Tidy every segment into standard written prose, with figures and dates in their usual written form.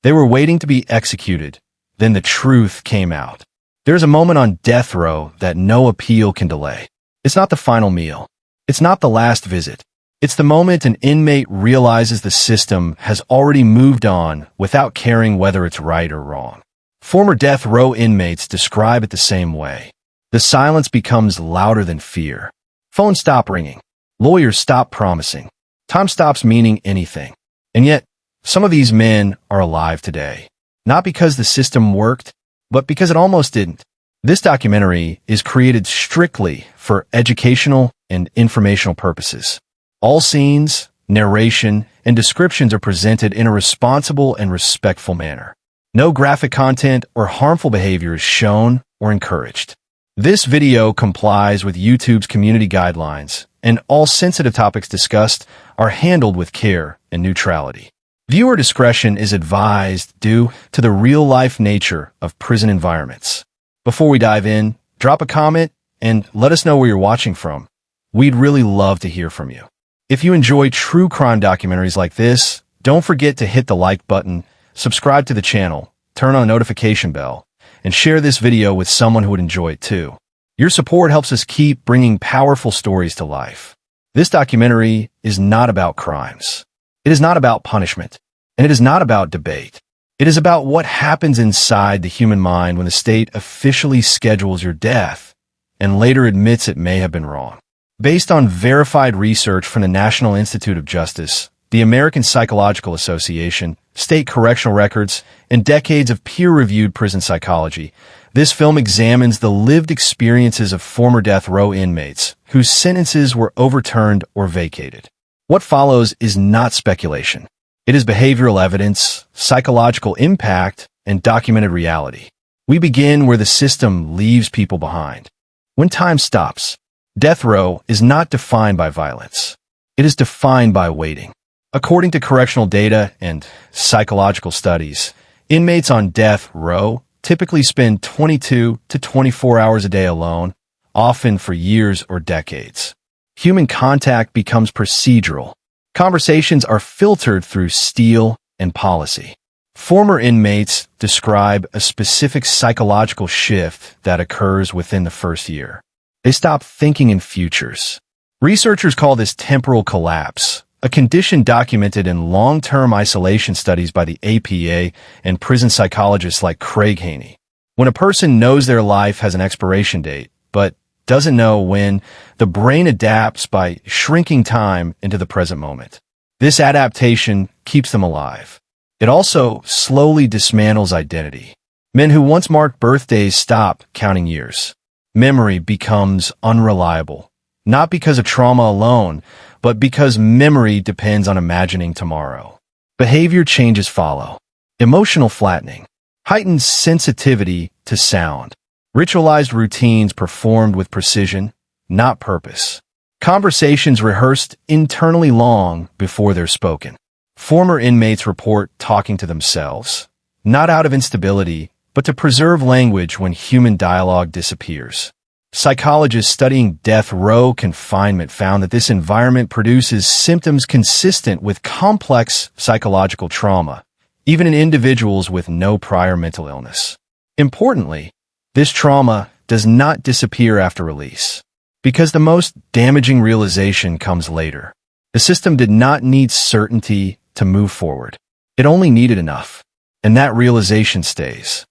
They were waiting to be executed. Then the truth came out. There's a moment on death row that no appeal can delay. It's not the final meal. It's not the last visit. It's the moment an inmate realizes the system has already moved on without caring whether it's right or wrong. Former death row inmates describe it the same way. The silence becomes louder than fear. Phones stop ringing. Lawyers stop promising. Time stops meaning anything. And yet, some of these men are alive today. Not because the system worked, but because it almost didn't. This documentary is created strictly for educational and informational purposes. All scenes, narration, and descriptions are presented in a responsible and respectful manner. No graphic content or harmful behavior is shown or encouraged. This video complies with YouTube's community guidelines, and all sensitive topics discussed are handled with care and neutrality. Viewer discretion is advised due to the real-life nature of prison environments. Before we dive in, drop a comment and let us know where you're watching from. We'd really love to hear from you. If you enjoy true crime documentaries like this, don't forget to hit the like button, subscribe to the channel, turn on the notification bell, and share this video with someone who would enjoy it too. Your support helps us keep bringing powerful stories to life. This documentary is not about crimes. It is not about punishment, and it is not about debate. It is about what happens inside the human mind when the state officially schedules your death and later admits it may have been wrong. Based on verified research from the National Institute of Justice, the American Psychological Association, state correctional records, and decades of peer-reviewed prison psychology, this film examines the lived experiences of former death row inmates whose sentences were overturned or vacated. What follows is not speculation. It is behavioral evidence, psychological impact, and documented reality. We begin where the system leaves people behind. When time stops, death row is not defined by violence. It is defined by waiting. According to correctional data and psychological studies, inmates on death row typically spend 22 to 24 hours a day alone, often for years or decades. Human contact becomes procedural. Conversations are filtered through steel and policy. Former inmates describe a specific psychological shift that occurs within the first year. They stop thinking in futures. Researchers call this temporal collapse, a condition documented in long-term isolation studies by the APA and prison psychologists like Craig Haney. When a person knows their life has an expiration date, but doesn't know when, the brain adapts by shrinking time into the present moment. This adaptation keeps them alive. It also slowly dismantles identity. Men who once marked birthdays stop counting years. Memory becomes unreliable, not because of trauma alone, but because memory depends on imagining tomorrow. Behavior changes follow. Emotional flattening, heightened sensitivity to sound, ritualized routines performed with precision, not purpose. Conversations rehearsed internally long before they're spoken. Former inmates report talking to themselves, not out of instability, but to preserve language when human dialogue disappears. Psychologists studying death row confinement found that this environment produces symptoms consistent with complex psychological trauma, even in individuals with no prior mental illness. Importantly, this trauma does not disappear after release, because the most damaging realization comes later. The system did not need certainty to move forward. It only needed enough, and that realization stays.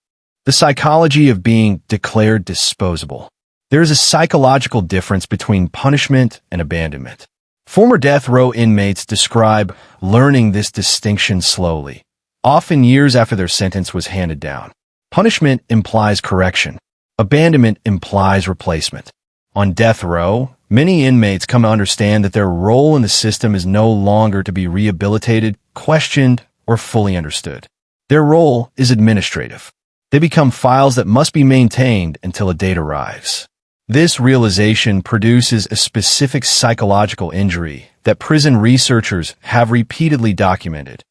The psychology of being declared disposable. There is a psychological difference between punishment and abandonment. Former death row inmates describe learning this distinction slowly, often years after their sentence was handed down. Punishment implies correction. Abandonment implies replacement. On death row, many inmates come to understand that their role in the system is no longer to be rehabilitated, questioned, or fully understood. Their role is administrative. They become files that must be maintained until a date arrives. This realization produces a specific psychological injury that prison researchers have repeatedly documented: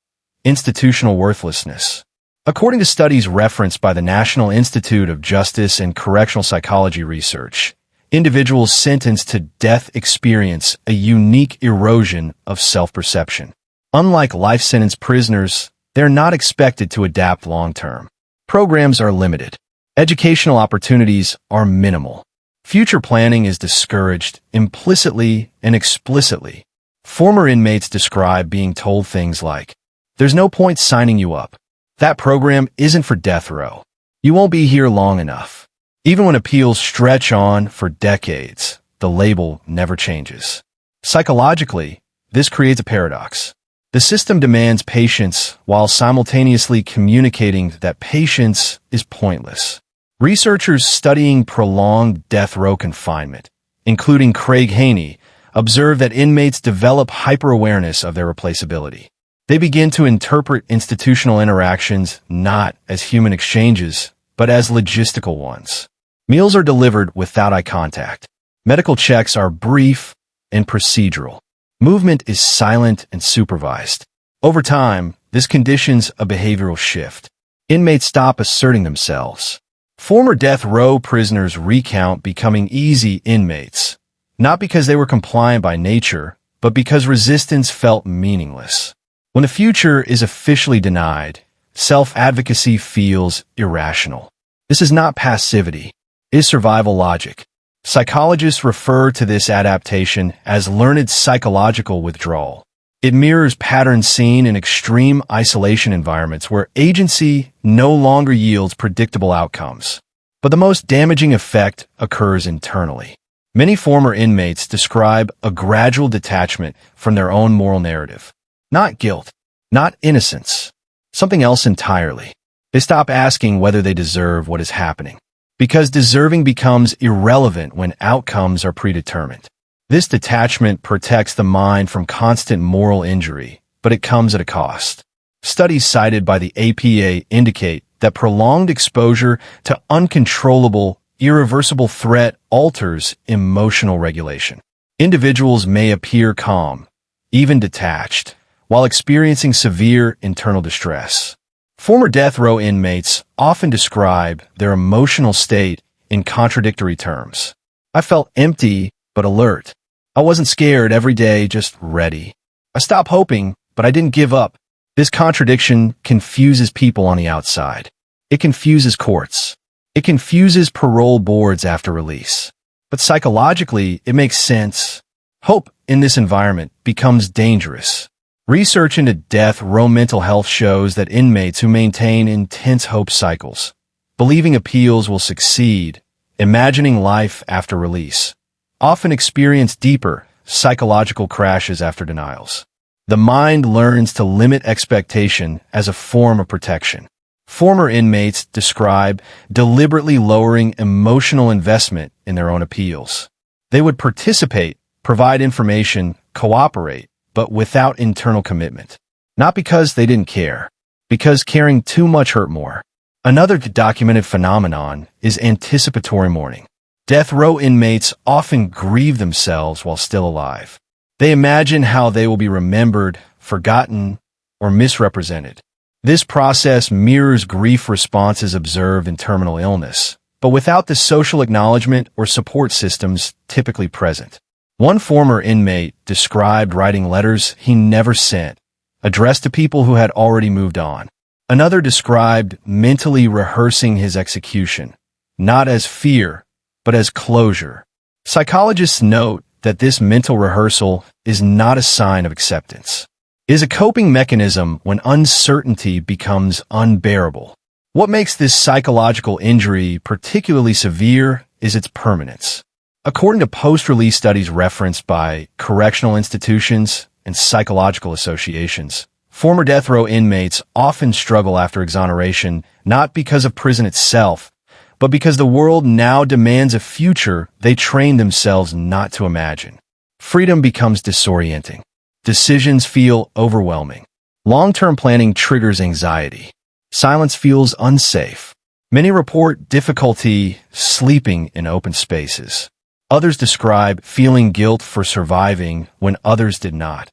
institutional worthlessness. According to studies referenced by the National Institute of Justice and Correctional Psychology Research, individuals sentenced to death experience a unique erosion of self-perception. Unlike life-sentence prisoners, They are not expected to adapt long-term. Programs are limited. Educational opportunities are minimal. Future planning is discouraged implicitly and explicitly. Former inmates describe being told things like, "There's no point signing you up. That program isn't for death row. You won't be here long enough." Even when appeals stretch on for decades, the label never changes. Psychologically, this creates a paradox. The system demands patience while simultaneously communicating that patience is pointless. Researchers studying prolonged death row confinement, including Craig Haney, observe that inmates develop hyper-awareness of their replaceability. They begin to interpret institutional interactions not as human exchanges, but as logistical ones. Meals are delivered without eye contact. Medical checks are brief and procedural. Movement is silent and supervised. Over time, this conditions a behavioral shift. Inmates stop asserting themselves. Former death row prisoners recount becoming easy inmates, not because they were compliant by nature, but because resistance felt meaningless. When the future is officially denied, self-advocacy feels irrational. This is not passivity. It is survival logic. Psychologists refer to this adaptation as learned psychological withdrawal. It mirrors patterns seen in extreme isolation environments where agency no longer yields predictable outcomes. But the most damaging effect occurs internally. Many former inmates describe a gradual detachment from their own moral narrative. Not guilt, not innocence, something else entirely. They stop asking whether they deserve what is happening, because deserving becomes irrelevant when outcomes are predetermined. This detachment protects the mind from constant moral injury, but it comes at a cost. Studies cited by the APA indicate that prolonged exposure to uncontrollable, irreversible threat alters emotional regulation. Individuals may appear calm, even detached, while experiencing severe internal distress. Former death row inmates often describe their emotional state in contradictory terms. "I felt empty but alert. I wasn't scared every day, just ready. I stopped hoping, but I didn't give up." This contradiction confuses people on the outside. It confuses courts. It confuses parole boards after release. But psychologically, it makes sense. Hope in this environment becomes dangerous. Research into death row mental health shows that inmates who maintain intense hope cycles, believing appeals will succeed, imagining life after release, often experience deeper psychological crashes after denials. The mind learns to limit expectation as a form of protection. Former inmates describe deliberately lowering emotional investment in their own appeals. They would participate, provide information, cooperate, but without internal commitment. Not because they didn't care, because caring too much hurt more. Another documented phenomenon is anticipatory mourning. Death row inmates often grieve themselves while still alive. They imagine how they will be remembered, forgotten, or misrepresented. This process mirrors grief responses observed in terminal illness, but without the social acknowledgement or support systems typically present. One former inmate described writing letters he never sent, addressed to people who had already moved on. Another described mentally rehearsing his execution, not as fear, but as closure. Psychologists note that this mental rehearsal is not a sign of acceptance. It is a coping mechanism when uncertainty becomes unbearable. What makes this psychological injury particularly severe is its permanence. According to post-release studies referenced by correctional institutions and psychological associations, former death row inmates often struggle after exoneration not because of prison itself, but because the world now demands a future they trained themselves not to imagine. Freedom becomes disorienting. Decisions feel overwhelming. Long-term planning triggers anxiety. Silence feels unsafe. Many report difficulty sleeping in open spaces. Others describe feeling guilt for surviving when others did not,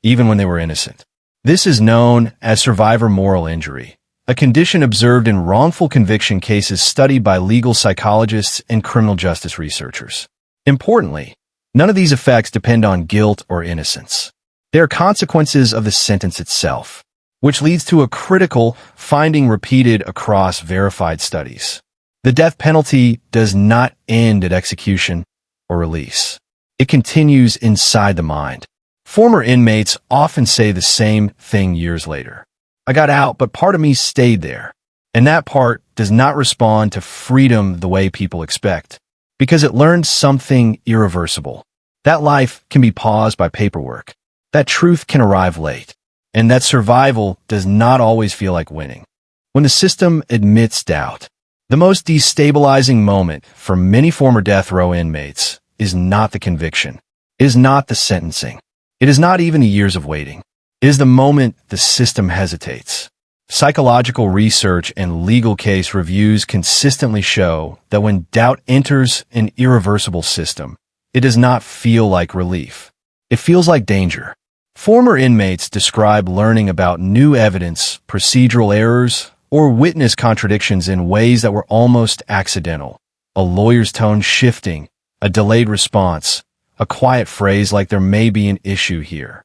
even when they were innocent. This is known as survivor moral injury, a condition observed in wrongful conviction cases studied by legal psychologists and criminal justice researchers. Importantly, none of these effects depend on guilt or innocence. They are consequences of the sentence itself. which leads to a critical finding repeated across verified studies. The death penalty does not end at execution or release. It continues inside the mind. Former inmates often say the same thing years later. I got out, but part of me stayed there. And that part does not respond to freedom the way people expect, because it learned something irreversible. That life can be paused by paperwork. That truth can arrive late. And that survival does not always feel like winning. When the system admits doubt, the most destabilizing moment for many former death row inmates is not the conviction, is not the sentencing. It is not even the years of waiting. It is the moment the system hesitates. Psychological research and legal case reviews consistently show that when doubt enters an irreversible system, it does not feel like relief. It feels like danger. Former inmates describe learning about new evidence, procedural errors, or witness contradictions in ways that were almost accidental. A lawyer's tone shifting, a delayed response, a quiet phrase like there may be an issue here.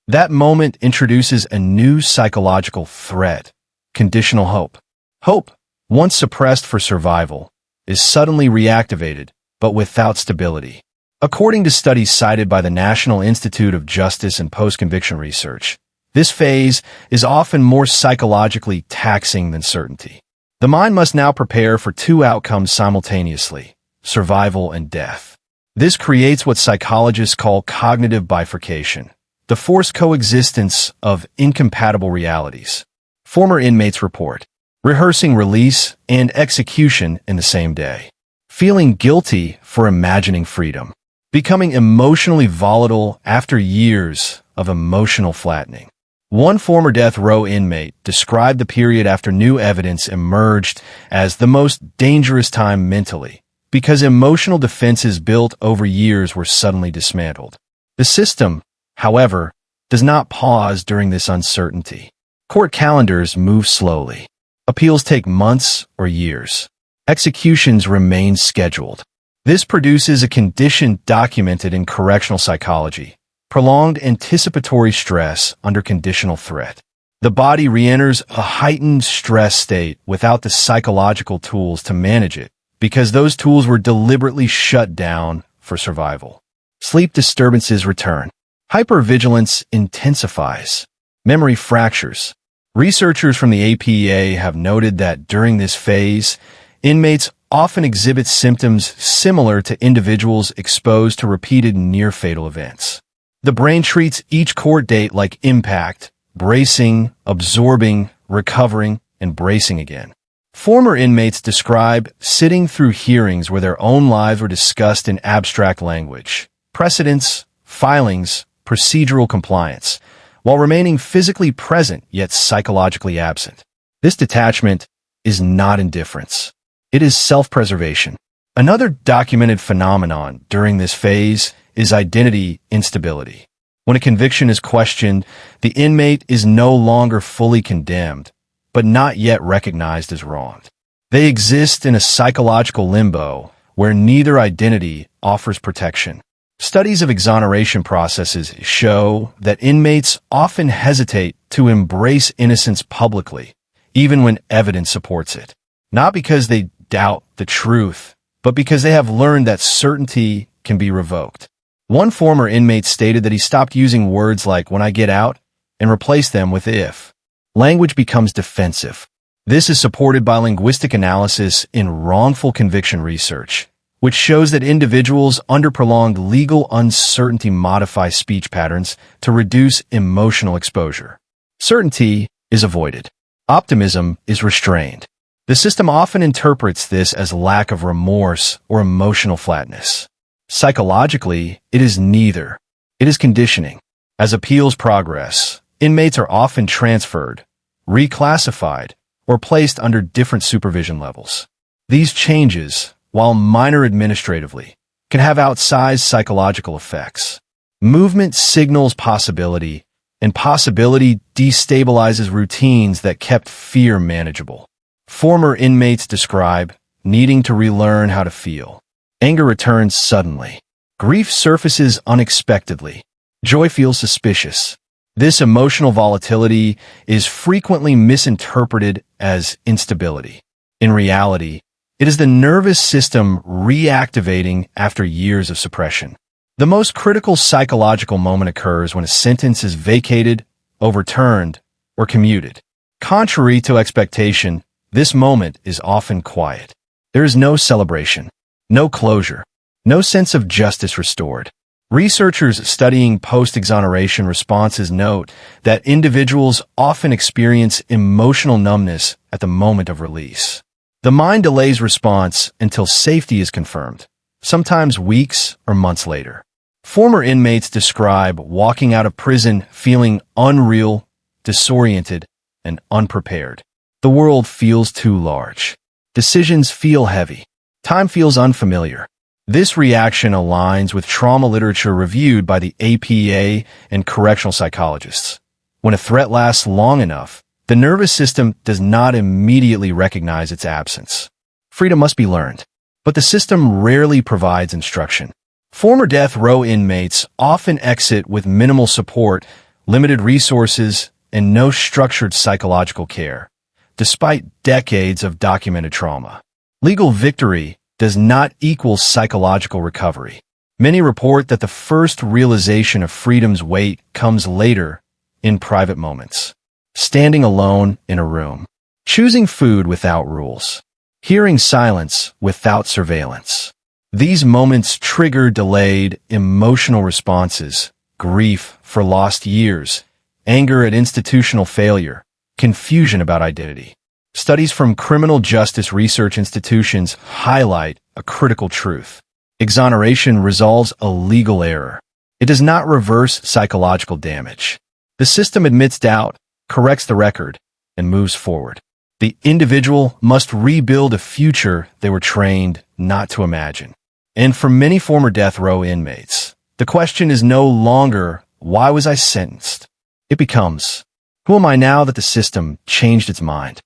That moment introduces a new psychological threat, conditional hope. Hope, once suppressed for survival, is suddenly reactivated, but without stability. According to studies cited by the National Institute of Justice and Post-Conviction Research, this phase is often more psychologically taxing than certainty. The mind must now prepare for two outcomes simultaneously, survival and death. This creates what psychologists call cognitive bifurcation, the forced coexistence of incompatible realities. Former inmates report, rehearsing release and execution in the same day, feeling guilty for imagining freedom, becoming emotionally volatile after years of emotional flattening. One former death row inmate described the period after new evidence emerged as the most dangerous time mentally, because emotional defenses built over years were suddenly dismantled. The system, however, does not pause during this uncertainty. Court calendars move slowly. Appeals take months or years. Executions remain scheduled. This produces a condition documented in correctional psychology, prolonged anticipatory stress under conditional threat. The body re-enters a heightened stress state without the psychological tools to manage it, because those tools were deliberately shut down for survival. Sleep disturbances return. Hypervigilance intensifies. Memory fractures. Researchers from the APA have noted that during this phase, inmates often exhibit symptoms similar to individuals exposed to repeated near-fatal events. The brain treats each court date like impact, bracing, absorbing, recovering, and bracing again. Former inmates describe sitting through hearings where their own lives were discussed in abstract language, precedents, filings, procedural compliance, while remaining physically present yet psychologically absent. This detachment is not indifference. It is self-preservation. Another documented phenomenon during this phase is identity instability. When a conviction is questioned, the inmate is no longer fully condemned, but not yet recognized as wronged. They exist in a psychological limbo where neither identity offers protection. Studies of exoneration processes show that inmates often hesitate to embrace innocence publicly, even when evidence supports it. Not because they doubt the truth, but because they have learned that certainty can be revoked. One former inmate stated that he stopped using words like "when I get out" and replaced them with "if." Language becomes defensive. This is supported by linguistic analysis in wrongful conviction research, which shows that individuals under prolonged legal uncertainty modify speech patterns to reduce emotional exposure. Certainty is avoided. Optimism is restrained. The system often interprets this as lack of remorse or emotional flatness. Psychologically, it is neither. It is conditioning. As appeals progress, inmates are often transferred, reclassified, or placed under different supervision levels. These changes, while minor administratively, can have outsized psychological effects. Movement signals possibility, and possibility destabilizes routines that kept fear manageable. Former inmates describe needing to relearn how to feel. Anger returns suddenly. Grief surfaces unexpectedly. Joy feels suspicious. This emotional volatility is frequently misinterpreted as instability. In reality, it is the nervous system reactivating after years of suppression. The most critical psychological moment occurs when a sentence is vacated, overturned, or commuted. Contrary to expectation, this moment is often quiet. There is no celebration, no closure, no sense of justice restored. Researchers studying post-exoneration responses note that individuals often experience emotional numbness at the moment of release. The mind delays response until safety is confirmed, sometimes weeks or months later. Former inmates describe walking out of prison feeling unreal, disoriented, and unprepared. The world feels too large. Decisions feel heavy. Time feels unfamiliar. This reaction aligns with trauma literature reviewed by the APA and correctional psychologists. When a threat lasts long enough, the nervous system does not immediately recognize its absence. Freedom must be learned, but the system rarely provides instruction. Former death row inmates often exit with minimal support, limited resources, and no structured psychological care, despite decades of documented trauma. Legal victory does not equal psychological recovery. Many report that the first realization of freedom's weight comes later, in private moments. Standing alone in a room, choosing food without rules, hearing silence without surveillance. These moments trigger delayed emotional responses, grief for lost years, anger at institutional failure, confusion about identity. Studies from criminal justice research institutions highlight a critical truth. Exoneration resolves a legal error. It does not reverse psychological damage. The system admits doubt, corrects the record, and moves forward. The individual must rebuild a future they were trained not to imagine. And for many former death row inmates, the question is no longer, why was I sentenced? It becomes, who am I now that the system changed its mind?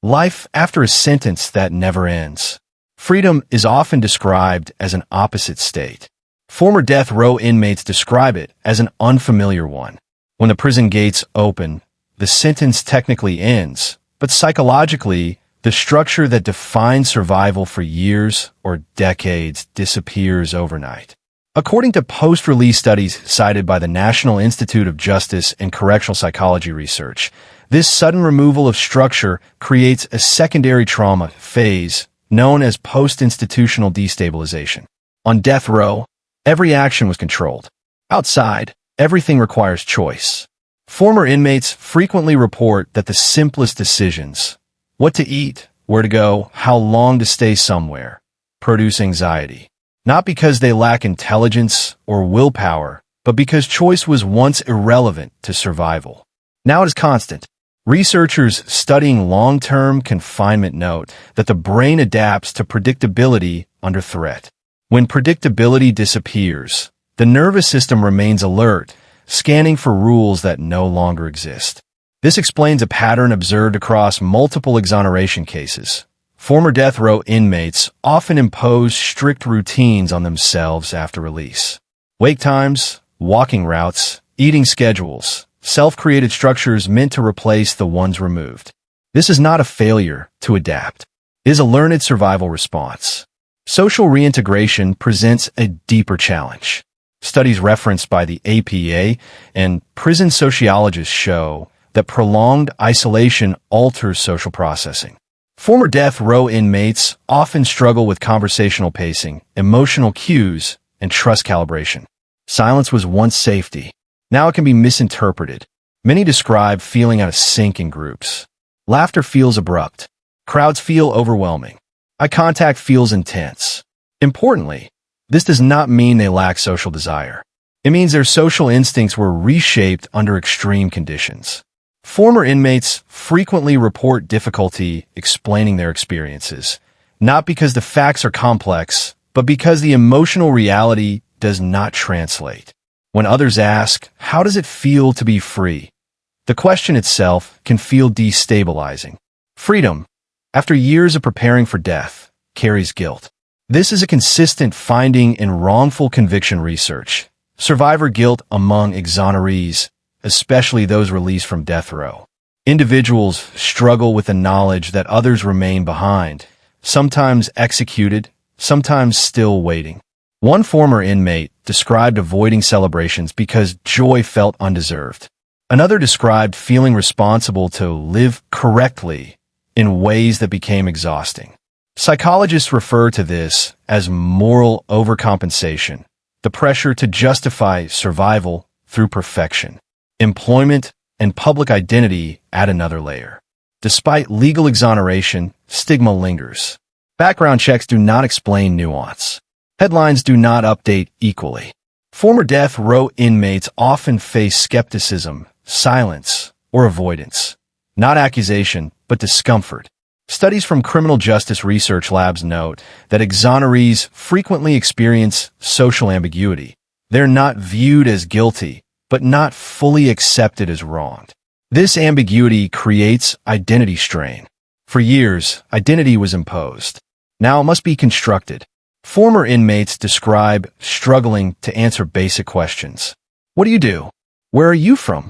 Life after a sentence that never ends. Freedom is often described as an opposite state. Former death row inmates describe it as an unfamiliar one. When the prison gates open, the sentence technically ends, but psychologically, the structure that defined survival for years or decades disappears overnight. According to post-release studies cited by the National Institute of Justice and Correctional Psychology Research, this sudden removal of structure creates a secondary trauma phase known as post-institutional destabilization. On death row, every action was controlled. Outside, everything requires choice. Former inmates frequently report that the simplest decisions, what to eat, where to go, how long to stay somewhere, produce anxiety. Not because they lack intelligence or willpower, but because choice was once irrelevant to survival. Now it is constant. Researchers studying long-term confinement note that the brain adapts to predictability under threat. When predictability disappears, the nervous system remains alert, scanning for rules that no longer exist. This explains a pattern observed across multiple exoneration cases. Former death row inmates often impose strict routines on themselves after release. Wake times, walking routes, eating schedules, self-created structures meant to replace the ones removed. This is not a failure to adapt. It is a learned survival response. Social reintegration presents a deeper challenge. Studies referenced by the APA and prison sociologists show that prolonged isolation alters social processing. Former death row inmates often struggle with conversational pacing, emotional cues, and trust calibration. Silence was once safety. Now it can be misinterpreted. Many describe feeling out of sync in groups. Laughter feels abrupt. Crowds feel overwhelming. Eye contact feels intense. Importantly, this does not mean they lack social desire. It means their social instincts were reshaped under extreme conditions. Former inmates frequently report difficulty explaining their experiences, not because the facts are complex, but because the emotional reality does not translate. When others ask, how does it feel to be free? The question itself can feel destabilizing. Freedom, after years of preparing for death, carries guilt. This is a consistent finding in wrongful conviction research. Survivor guilt among exonerees, especially those released from death row. Individuals struggle with the knowledge that others remain behind, sometimes executed, sometimes still waiting. One former inmate described avoiding celebrations because joy felt undeserved. Another described feeling responsible to live correctly in ways that became exhausting. Psychologists refer to this as moral overcompensation, the pressure to justify survival through perfection. Employment and public identity add another layer. Despite legal exoneration, stigma lingers. Background checks do not explain nuance. Headlines do not update equally. Former death row inmates often face skepticism, silence, or avoidance. Not accusation, but discomfort. Studies from criminal justice research labs note that exonerees frequently experience social ambiguity. They're not viewed as guilty, but not fully accepted as wronged. This ambiguity creates identity strain. For years, identity was imposed. Now it must be constructed. Former inmates describe struggling to answer basic questions. What do you do? Where are you from?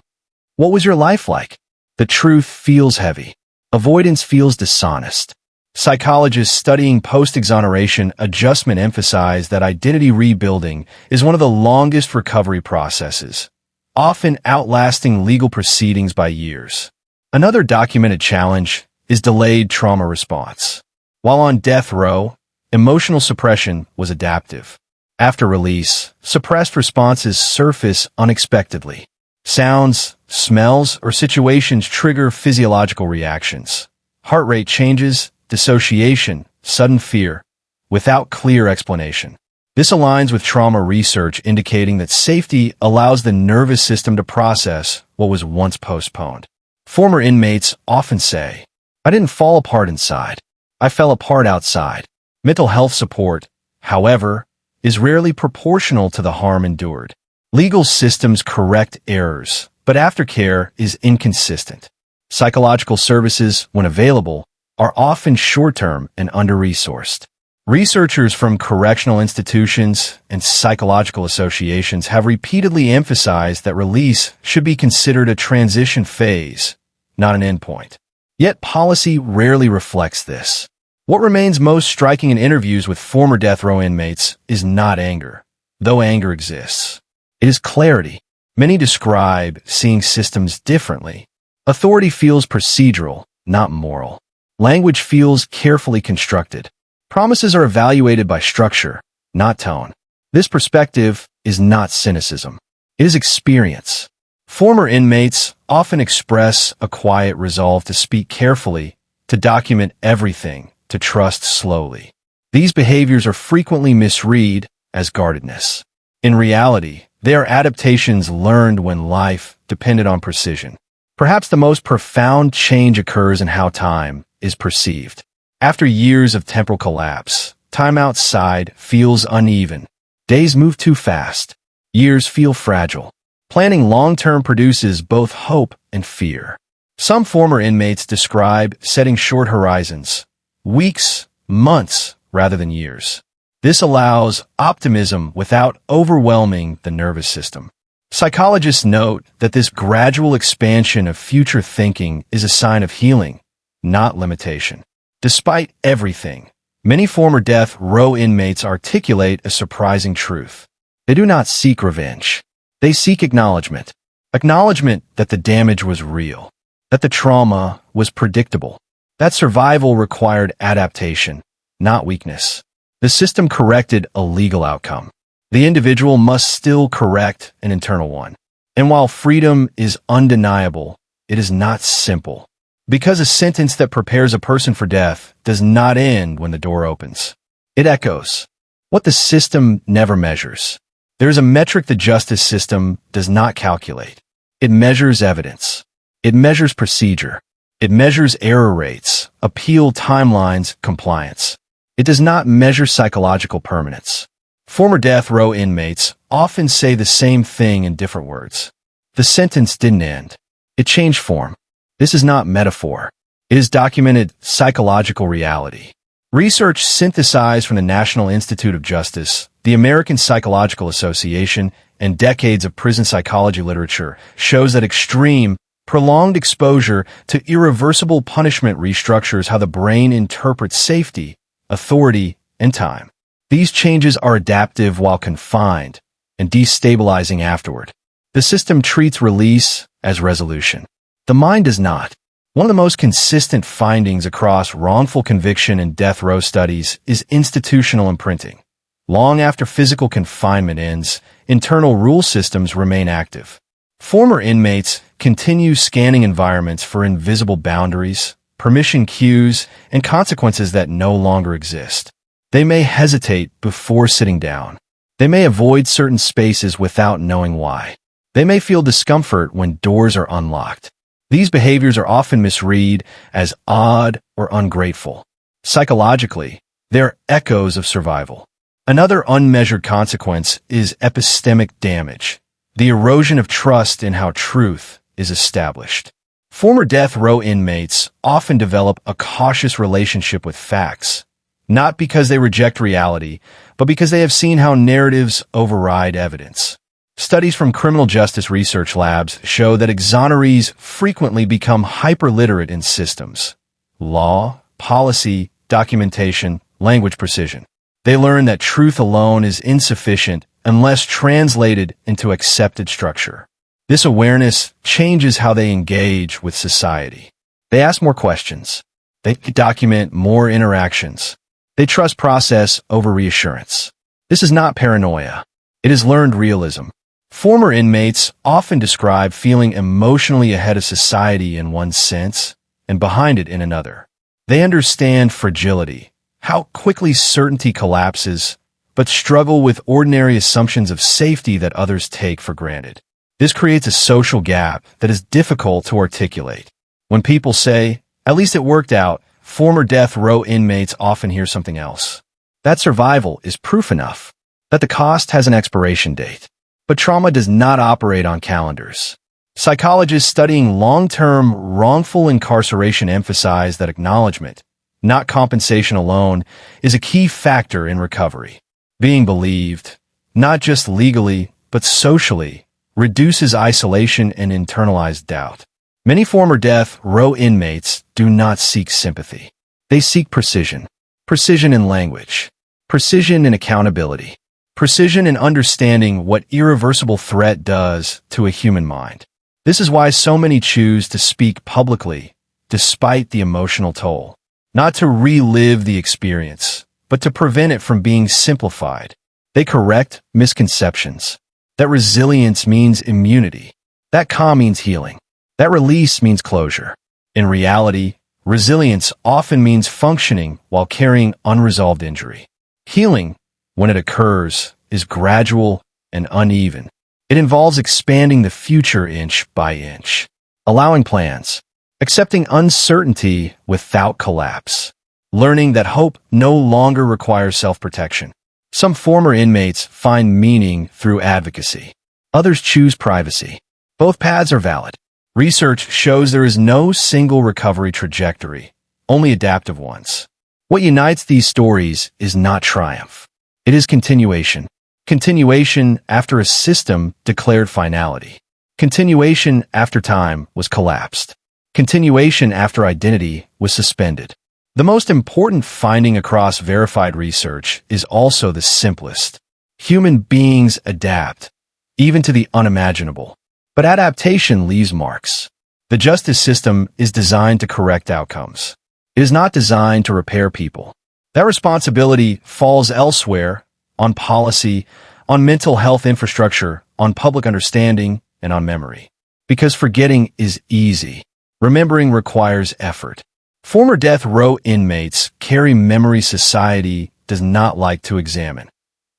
What was your life like? The truth feels heavy. Avoidance feels dishonest. Psychologists studying post-exoneration adjustment emphasize that identity rebuilding is one of the longest recovery processes, often outlasting legal proceedings by years. Another documented challenge is delayed trauma response. While on death row, emotional suppression was adaptive. After release, suppressed responses surface unexpectedly. Sounds, smells, or situations trigger physiological reactions. Heart rate changes, dissociation, sudden fear, without clear explanation. This aligns with trauma research indicating that safety allows the nervous system to process what was once postponed. Former inmates often say, "I didn't fall apart inside. I fell apart outside." Mental health support, however, is rarely proportional to the harm endured. Legal systems correct errors, but aftercare is inconsistent. Psychological services, when available, are often short-term and under-resourced. Researchers from correctional institutions and psychological associations have repeatedly emphasized that release should be considered a transition phase, not an endpoint. Yet policy rarely reflects this. What remains most striking in interviews with former death row inmates is not anger, though anger exists. It is clarity. Many describe seeing systems differently. Authority feels procedural, not moral. Language feels carefully constructed. Promises are evaluated by structure, not tone. This perspective is not cynicism. It is experience. Former inmates often express a quiet resolve to speak carefully, to document everything, to trust slowly. These behaviors are frequently misread as guardedness. In reality, they are adaptations learned when life depended on precision. Perhaps the most profound change occurs in how time is perceived. After years of temporal collapse, time outside feels uneven. Days move too fast. Years feel fragile. Planning long-term produces both hope and fear. Some former inmates describe setting short horizons, weeks, months, rather than years. This allows optimism without overwhelming the nervous system. Psychologists note that this gradual expansion of future thinking is a sign of healing, not limitation. Despite everything, many former death row inmates articulate a surprising truth. They do not seek revenge. They seek acknowledgement. Acknowledgement that the damage was real, that the trauma was predictable, that survival required adaptation, not weakness. The system corrected a legal outcome. The individual must still correct an internal one. And while freedom is undeniable, it is not simple. Because a sentence that prepares a person for death does not end when the door opens. It echoes. What the system never measures. There is a metric the justice system does not calculate. It measures evidence. It measures procedure. It measures error rates, appeal timelines, compliance. It does not measure psychological permanence. Former death row inmates often say the same thing in different words. The sentence didn't end. It changed form. This is not metaphor. It is documented psychological reality. Research synthesized from the National Institute of Justice, the American Psychological Association, and decades of prison psychology literature shows that extreme, prolonged exposure to irreversible punishment restructures how the brain interprets safety, authority, and time. These changes are adaptive while confined and destabilizing afterward. The system treats release as resolution. The mind does not. One of the most consistent findings across wrongful conviction and death row studies is institutional imprinting. Long after physical confinement ends, internal rule systems remain active. Former inmates continue scanning environments for invisible boundaries, permission cues, and consequences that no longer exist. They may hesitate before sitting down. They may avoid certain spaces without knowing why. They may feel discomfort when doors are unlocked. These behaviors are often misread as odd or ungrateful. Psychologically, they're echoes of survival. Another unmeasured consequence is epistemic damage, the erosion of trust in how truth is established. Former death row inmates often develop a cautious relationship with facts, not because they reject reality, but because they have seen how narratives override evidence. Studies from criminal justice research labs show that exonerees frequently become hyperliterate in systems, law, policy, documentation, language precision. They learn that truth alone is insufficient unless translated into accepted structure. This awareness changes how they engage with society. They ask more questions. They document more interactions. They trust process over reassurance. This is not paranoia. It is learned realism. Former inmates often describe feeling emotionally ahead of society in one sense and behind it in another. They understand fragility, how quickly certainty collapses, but struggle with ordinary assumptions of safety that others take for granted. This creates a social gap that is difficult to articulate. When people say, "At least it worked out," former death row inmates often hear something else. That survival is proof enough, that the cost has an expiration date. But trauma does not operate on calendars. Psychologists studying long-term wrongful incarceration emphasize that acknowledgement, not compensation alone, is a key factor in recovery. Being believed, not just legally, but socially, reduces isolation and internalized doubt. Many former death row inmates do not seek sympathy. They seek precision. Precision in language. Precision in accountability. Precision in understanding what irreversible threat does to a human mind. This is why so many choose to speak publicly, despite the emotional toll. Not to relive the experience, but to prevent it from being simplified. They correct misconceptions. That resilience means immunity. That calm means healing. That release means closure. In reality, resilience often means functioning while carrying unresolved injury. Healing, when it occurs, is gradual and uneven. It involves expanding the future inch by inch, allowing plans, accepting uncertainty without collapse, learning that hope no longer requires self-protection. Some former inmates find meaning through advocacy. Others choose privacy. Both paths are valid. Research shows there is no single recovery trajectory, only adaptive ones. What unites these stories is not triumph. It is continuation. Continuation after a system declared finality. Continuation after time was collapsed. Continuation after identity was suspended. The most important finding across verified research is also the simplest. Human beings adapt, even to the unimaginable. But adaptation leaves marks. The justice system is designed to correct outcomes. It is not designed to repair people. That responsibility falls elsewhere, on policy, on mental health infrastructure, on public understanding, and on memory. Because forgetting is easy. Remembering requires effort. Former death row inmates carry memories society does not like to examine.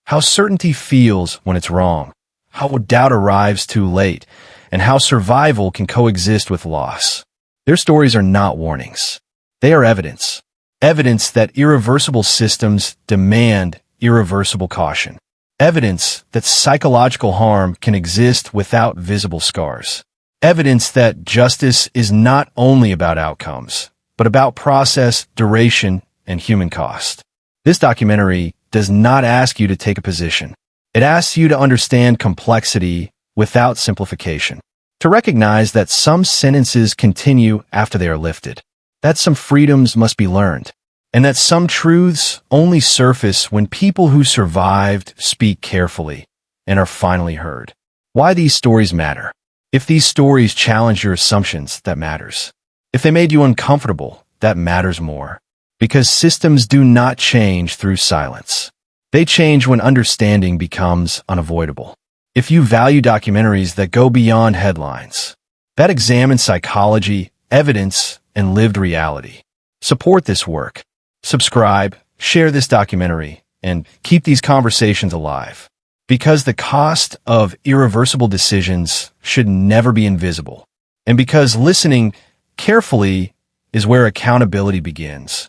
How certainty feels when it's wrong. How doubt arrives too late. And how survival can coexist with loss. Their stories are not warnings. They are evidence. Evidence that irreversible systems demand irreversible caution. Evidence that psychological harm can exist without visible scars. Evidence that justice is not only about outcomes, but about process, duration, and human cost. This documentary does not ask you to take a position. It asks you to understand complexity without simplification, to recognize that some sentences continue after they are lifted, that some freedoms must be learned, and that some truths only surface when people who survived speak carefully and are finally heard. Why these stories matter. If these stories challenge your assumptions, that matters. If they made you uncomfortable, that matters more. Because systems do not change through silence. They change when understanding becomes unavoidable. If you value documentaries that go beyond headlines, that examine psychology, evidence, and lived reality, support this work. Subscribe, share this documentary, and keep these conversations alive. Because the cost of irreversible decisions should never be invisible. And because listening carefully is where accountability begins.